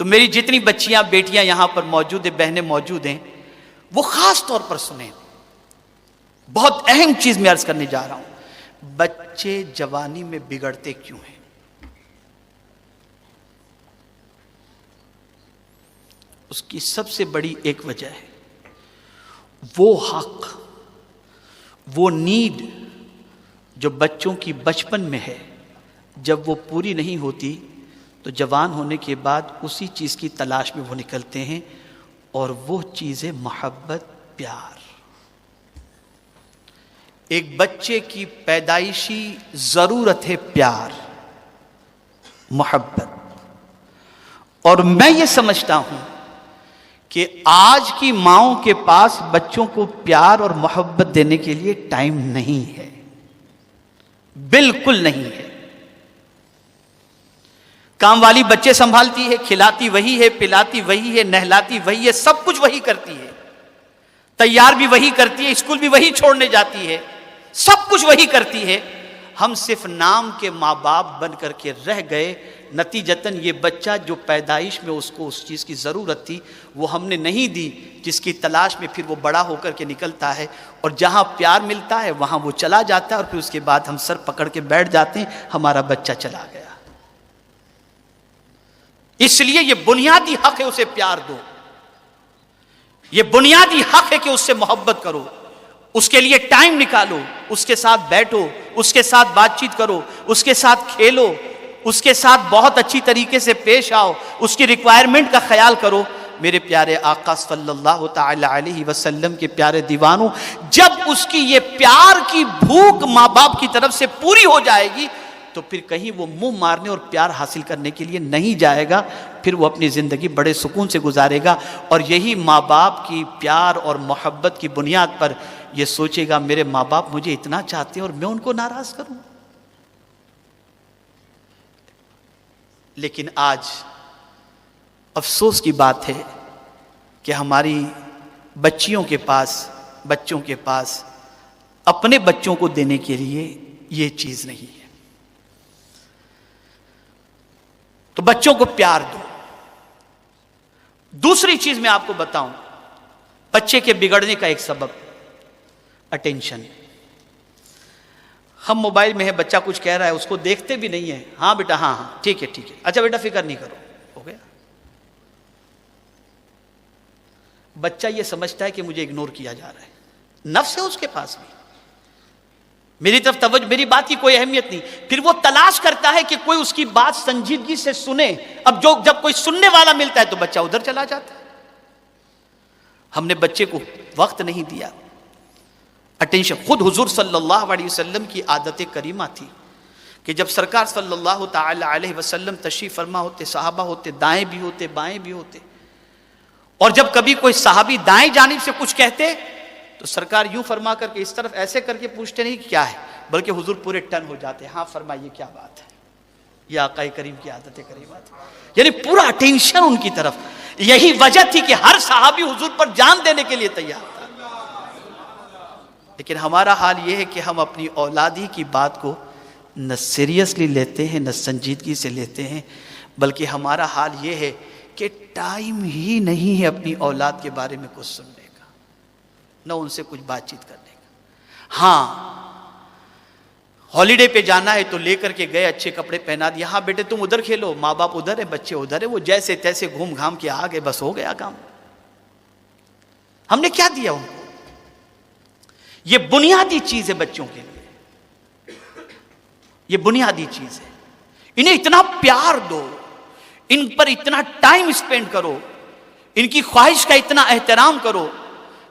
تو میری جتنی بچیاں بیٹیاں یہاں پر موجود ہیں، بہنیں موجود ہیں، وہ خاص طور پر سنیں. بہت اہم چیز میں عرض کرنے جا رہا ہوں. بچے جوانی میں بگڑتے کیوں ہیں؟ اس کی سب سے بڑی ایک وجہ ہے وہ حق، وہ نیڈ جو بچوں کی بچپن میں ہے، جب وہ پوری نہیں ہوتی تو جوان ہونے کے بعد اسی چیز کی تلاش میں وہ نکلتے ہیں، اور وہ چیز ہے محبت، پیار. ایک بچے کی پیدائشی ضرورت ہے پیار، محبت. اور میں یہ سمجھتا ہوں کہ آج کی ماؤں کے پاس بچوں کو پیار اور محبت دینے کے لیے ٹائم نہیں ہے، بالکل نہیں ہے. کام والی بچے سنبھالتی ہے، کھلاتی وہی ہے، پلاتی وہی ہے، نہلاتی وہی ہے، سب کچھ وہی کرتی ہے، تیار بھی وہی کرتی ہے، اسکول بھی وہی چھوڑنے جاتی ہے، سب کچھ وہی کرتی ہے. ہم صرف نام کے ماں باپ بن کر کے رہ گئے. نتیجتاً یہ بچہ جو پیدائش میں اس کو اس چیز کی ضرورت تھی وہ ہم نے نہیں دی، جس کی تلاش میں پھر وہ بڑا ہو کر کے نکلتا ہے، اور جہاں پیار ملتا ہے وہاں وہ چلا جاتا ہے، اور پھر اس کے بعد ہم سر پکڑ کے بیٹھ جاتے ہیں ہمارا بچہ چلا گیا. اس لیے یہ بنیادی حق ہے اسے پیار دو، یہ بنیادی حق ہے کہ اس سے محبت کرو، اس کے لیے ٹائم نکالو، اس کے ساتھ بیٹھو، اس کے ساتھ بات چیت کرو، اس کے ساتھ کھیلو، اس کے ساتھ بہت اچھی طریقے سے پیش آؤ، اس کی ریکوائرمنٹ کا خیال کرو. میرے پیارے آقا صلی اللہ تعالی علیہ وسلم کے پیارے دیوانوں، جب اس کی یہ پیار کی بھوک ماں باپ کی طرف سے پوری ہو جائے گی تو پھر کہیں وہ منہ مارنے اور پیار حاصل کرنے کے لیے نہیں جائے گا، پھر وہ اپنی زندگی بڑے سکون سے گزارے گا. اور یہی ماں باپ کی پیار اور محبت کی بنیاد پر یہ سوچے گا میرے ماں باپ مجھے اتنا چاہتے ہیں اور میں ان کو ناراض کروں. لیکن آج افسوس کی بات ہے کہ ہماری بچیوں کے پاس، بچوں کے پاس اپنے بچوں کو دینے کے لیے یہ چیز نہیں ہے. تو بچوں کو پیار دو. دوسری چیز میں آپ کو بتاؤں، بچے کے بگڑنے کا ایک سبب اٹینشن. ہم موبائل میں ہے، بچہ کچھ کہہ رہا ہے، اس کو دیکھتے بھی نہیں ہے. ہاں بیٹا، ہاں ہاں ٹھیک ہے ٹھیک ہے، اچھا بیٹا فکر نہیں کرو، ہو گیا. بچہ یہ سمجھتا ہے کہ مجھے اگنور کیا جا رہا ہے. نفس ہے اس کے پاس بھی، میری طرف توجہ، میری بات کی کوئی اہمیت نہیں. پھر وہ تلاش کرتا ہے کہ کوئی اس کی بات سنجیدگی سے سنے. اب جب کوئی سننے والا ملتا ہے تو بچہ ادھر چلا جاتا ہے. ہم نے بچے کو وقت نہیں دیا، اٹینشن. خود حضور صلی اللہ علیہ وسلم کی عادت کریمہ تھی کہ جب سرکار صلی اللہ تعالی علیہ وسلم تشریف فرما ہوتے، صحابہ ہوتے، دائیں بھی ہوتے بائیں بھی ہوتے، اور جب کبھی کوئی صحابی دائیں جانب سے کچھ کہتے تو سرکار یوں فرما کر کے اس طرف ایسے کر کے پوچھتے نہیں کہ کیا ہے، بلکہ حضور پورے ٹرن ہو جاتے، ہاں فرمائیے کیا بات ہے. یہ آقا کریم کی عادت کریمہ تھی، یعنی پورا اٹینشن ان کی طرف. یہی وجہ تھی کہ ہر صحابی حضور پر جان دینے کے لیے تیار تھا. لیکن ہمارا حال یہ ہے کہ ہم اپنی اولادی کی بات کو نہ سیریسلی لیتے ہیں، نہ سنجیدگی سے لیتے ہیں، بلکہ ہمارا حال یہ ہے کہ ٹائم ہی نہیں ہے اپنی اولاد کے بارے میں کچھ سننے کا، نہ ان سے کچھ بات چیت کرنے کا. ہاں ہالیڈے پہ جانا ہے تو لے کر کے گئے، اچھے کپڑے پہنا دیے، ہاں بیٹے تم ادھر کھیلو، ماں باپ ادھر ہے، بچے ادھر ہے، وہ جیسے تیسے گھوم گھام کے آ گئے، بس ہو گیا کام. ہم نے کیا دیا ان کو؟ یہ بنیادی چیز ہے بچوں کے لیے، یہ بنیادی چیز ہے. انہیں اتنا پیار دو، ان پر اتنا ٹائم اسپینڈ کرو، ان کی خواہش کا اتنا احترام کرو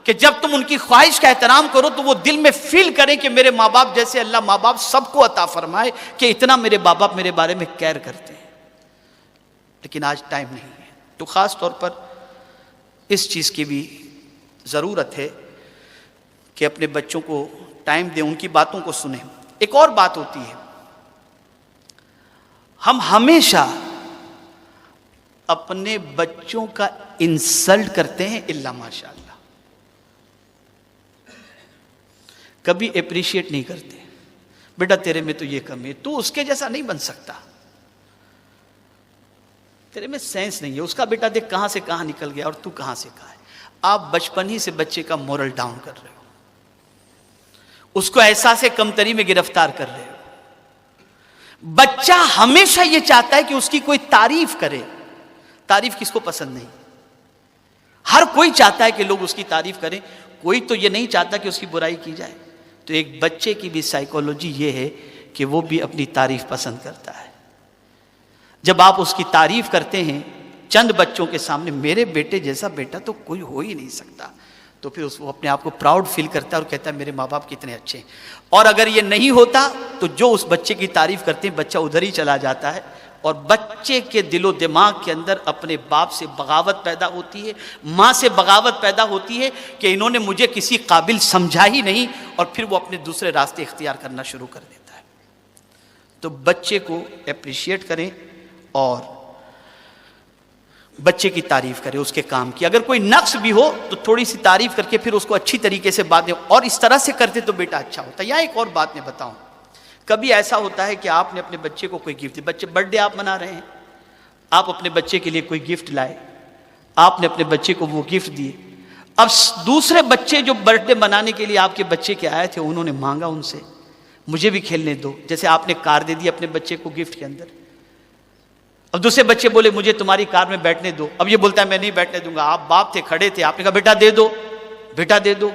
کہ جب تم ان کی خواہش کا احترام کرو تو وہ دل میں فیل کریں کہ میرے ماں باپ جیسے اللہ ماں باپ سب کو عطا فرمائے کہ اتنا میرے ماں باپ میرے بارے میں کیئر کرتے ہیں. لیکن آج ٹائم نہیں ہے. تو خاص طور پر اس چیز کی بھی ضرورت ہے کہ اپنے بچوں کو ٹائم دیں، ان کی باتوں کو سنیں. ایک اور بات ہوتی ہے، ہم ہمیشہ اپنے بچوں کا انسلٹ کرتے ہیں الا ماشاء اللہ، کبھی اپریشیٹ نہیں کرتے. بیٹا تیرے میں تو یہ کمی ہے، تو اس کے جیسا نہیں بن سکتا. تیرے میں سینس نہیں ہے، اس کا بیٹا دیکھ کہاں سے کہاں نکل گیا اور تو کہاں سے کہاں ہے۔ آپ بچپن ہی سے بچے کا مورل ڈاؤن کر رہے ہو، اس کو احساس کمتری میں گرفتار کر رہے ہو۔ بچہ ہمیشہ یہ چاہتا ہے کہ اس کی کوئی تعریف کرے۔ تعریف کس کو پسند نہیں؟ ہر کوئی چاہتا ہے کہ لوگ اس کی تعریف کریں، کوئی تو یہ نہیں چاہتا کہ اس کی برائی کی جائے۔ تو ایک بچے کی بھی سائیکولوجی یہ ہے کہ وہ بھی اپنی تعریف پسند کرتا ہے۔ جب آپ اس کی تعریف کرتے ہیں چند بچوں کے سامنے، میرے بیٹے جیسا بیٹا تو کوئی ہو ہی نہیں سکتا، تو پھر وہ اپنے آپ کو پراؤڈ فیل کرتا ہے اور کہتا ہے میرے ماں باپ کتنے اچھے ہیں۔ اور اگر یہ نہیں ہوتا تو جو اس بچے کی تعریف کرتے ہیں بچہ ادھر ہی چلا جاتا ہے، اور بچے کے دل و دماغ کے اندر اپنے باپ سے بغاوت پیدا ہوتی ہے، ماں سے بغاوت پیدا ہوتی ہے کہ انہوں نے مجھے کسی قابل سمجھا ہی نہیں، اور پھر وہ اپنے دوسرے راستے اختیار کرنا شروع کر دیتا ہے۔ تو بچے کو اپریشیٹ کریں اور بچے کی تعریف کریں، اس کے کام کی۔ اگر کوئی نقص بھی ہو تو تھوڑی سی تعریف کر کے پھر اس کو اچھی طریقے سے بات دیں، اور اس طرح سے کرتے تو بیٹا اچھا ہوتا ہے۔ یہاں ایک اور بات میں بتاؤں، کبھی ایسا ہوتا ہے کہ آپ نے اپنے بچے کو کوئی گفٹ دیا، بچے برتھ ڈے آپ منا رہے ہیں، آپ اپنے بچے کے لیے کوئی گفٹ لائے، آپ نے اپنے بچے کو وہ گفٹ دیے۔ اب دوسرے بچے جو برتھ ڈے منانے کے لیے آپ کے بچے کے آئے تھے، انہوں نے مانگا ان سے مجھے بھی کھیلنے دو، جیسے آپ نے کار دے دی اپنے بچے کو گفٹ کے اندر۔ اب دوسرے بچے بولے مجھے تمہاری کار میں بیٹھنے دو، اب یہ بولتا ہے میں نہیں بیٹھنے دوں گا۔ آپ باپ تھے، کھڑے تھے، آپ نے کہا بیٹا دے دو، بیٹا دے دو۔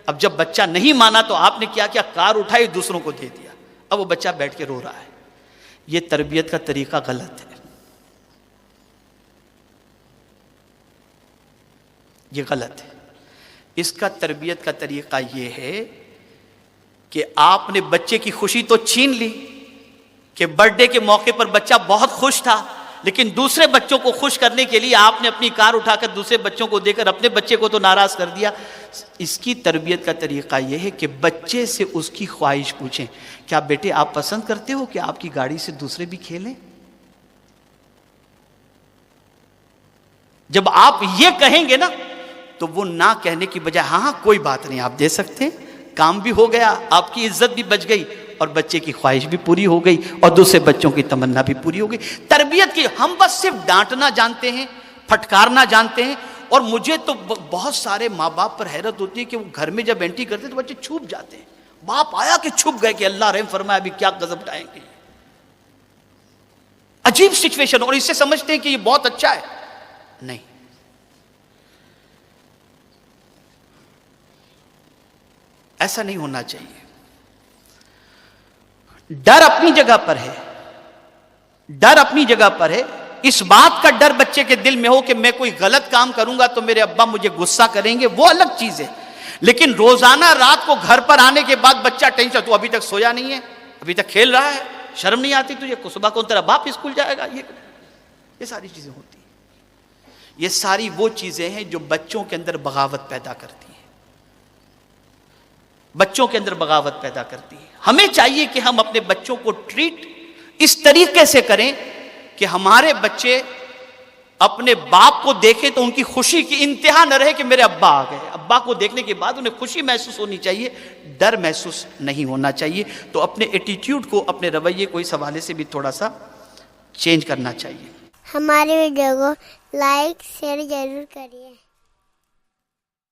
اب جب بچہ نہیں مانا تو آپ نے کیا کیا؟ کار اٹھائی دوسروں کو دے دیا۔ اب وہ بچہ بیٹھ کے رو رہا ہے۔ یہ تربیت کا طریقہ غلط ہے، یہ غلط ہے۔ اس کا تربیت کا طریقہ یہ ہے کہ آپ نے بچے کی خوشی تو چھین لی کہ برتھ ڈے کے موقع پر بچہ بہت خوش تھا، لیکن دوسرے بچوں کو خوش کرنے کے لیے آپ نے اپنی کار اٹھا کر دوسرے بچوں کو دے کر اپنے بچے کو تو ناراض کر دیا۔ اس کی تربیت کا طریقہ یہ ہے کہ بچے سے اس کی خواہش پوچھیں، کیا بیٹے آپ پسند کرتے ہو کہ آپ کی گاڑی سے دوسرے بھی کھیلیں؟ جب آپ یہ کہیں گے نا تو وہ نہ کہنے کی بجائے ہاں کوئی بات نہیں آپ دے سکتے، کام بھی ہو گیا، آپ کی عزت بھی بچ گئی، اور بچے کی خواہش بھی پوری ہو گئی، اور دوسرے بچوں کی تمنا بھی پوری ہو گئی۔ تربیت کی ہم بس صرف ڈانٹنا جانتے ہیں، پھٹکارنا جانتے ہیں، اور مجھے تو بہت سارے ماں باپ پر حیرت ہوتی ہے کہ وہ گھر میں جب انٹری کرتے تو بچے چھپ جاتے ہیں۔ باپ آیا کہ چھپ گئے کہ اللہ رحم فرمائے ابھی کیا غضب اٹھائیں گے۔ عجیب سچویشن، اور اس سے سمجھتے ہیں کہ یہ بہت اچھا ہے۔ نہیں، ایسا نہیں ہونا چاہیے۔ ڈر اپنی جگہ پر ہے، ڈر اپنی جگہ پر ہے۔ اس بات کا ڈر بچے کے دل میں ہو کہ میں کوئی غلط کام کروں گا تو میرے ابا مجھے غصہ کریں گے، وہ الگ چیز ہے۔ لیکن روزانہ رات کو گھر پر آنے کے بعد بچہ ٹینشن، تو ابھی تک سویا نہیں ہے، ابھی تک کھیل رہا ہے، شرم نہیں آتی تجھے؟ صبح کو تیرا باپ اسکول جائے گا۔ یہ ساری چیزیں ہوتی ہیں، یہ ساری وہ چیزیں ہیں جو بچوں کے اندر بغاوت پیدا کرتی ہیں، بچوں کے اندر بغاوت پیدا کرتی ہے۔ ہمیں چاہیے کہ ہم اپنے بچوں کو ٹریٹ اس طریقے سے کریں کہ ہمارے بچے اپنے باپ کو دیکھیں تو ان کی خوشی کی انتہا نہ رہے کہ میرے ابا آ گئے۔ ابا کو دیکھنے کے بعد انہیں خوشی محسوس ہونی چاہیے، ڈر محسوس نہیں ہونا چاہیے۔ تو اپنے ایٹیٹیوڈ کو، اپنے رویے کو اس حوالے سے بھی تھوڑا سا چینج کرنا چاہیے۔ ہماری ویڈیو کو لائک شیئر ضرور کریے۔